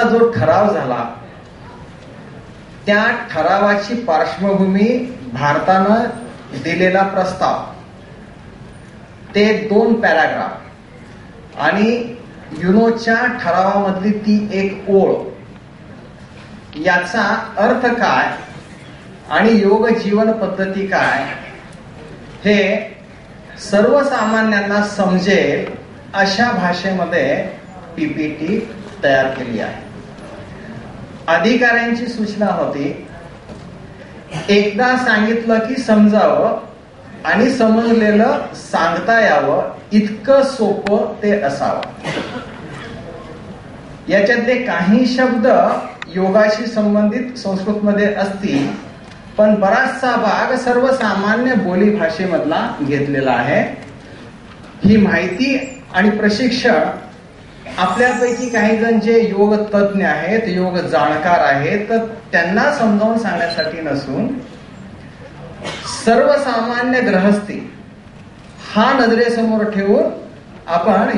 जो ठराव झाला त्या ठरावाची पार्श्वभूमी भारतानं दिलेला प्रस्ताव, ते 2 पॅराग्राफ आणि युनोच्या ठरावामधली ती एक ओळ, याचा अर्थ काय आणि योग जीवन पद्धती काय हे सर्वसामान्यांना समजेल अशा भाषेमध्ये पीपीटी तयार केली आहे. अधिकाऱ्यांची सूचना होती, एकदा सांगितलं की समजावं आणि समजलेलं सांगता यावं इतकं सोपं ते असावं. याच्यातले काही शब्द योगाशी संबंधित संस्कृतमध्ये असतील, पण बराचसा भाग सर्वसामान्य बोली भाषेमधला घेतलेला आहे. ही माहिती आणि प्रशिक्षण आपल्यापैकी काही जण जे योग तज्ञ आहेत, योग जाणकार आहेत, तर त्यांना समजावून सांगण्यासाठी नसून सर्वसामान्य गृहस्थी हा नजरेसमोर ठेवून आपण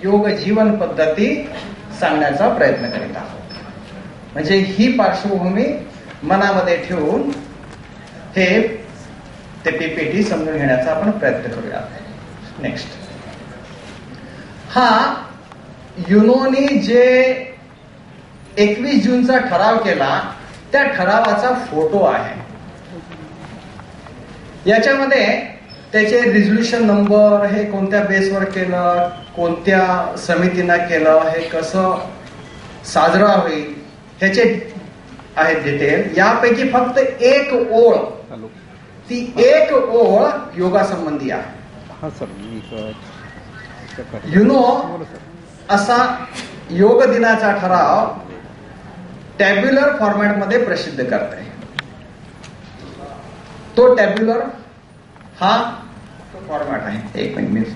योग जीवन पद्धती सांगण्याचा प्रयत्न करीत आहोत. म्हणजे ही पार्श्वभूमी मनामध्ये ठेवून ते पीपीटी समजून घेण्याचा आपण प्रयत्न करूया. नेक्स्ट, हा युनोनी जे 21 जूनचा ठराव केला त्या ठरावाचा फोटो आहे. याच्यामध्ये त्याचे रिझोल्युशन नंबर, हे कोणत्या बेसवर केलं, कोणत्या समितीनं केलं, हे कसं साजरा होईल, ह्याचे आहेत डिटेल. यापैकी फक्त एक ओळ, ती एक ओळ योगासंबंधी आहे. युनो असा योग दिनाचा ठराव टॅब्युलर फॉर्मॅटमध्ये प्रसिद्ध करते. तो टॅब्युलर हा फॉर्मॅट आहे. एक मिनिट.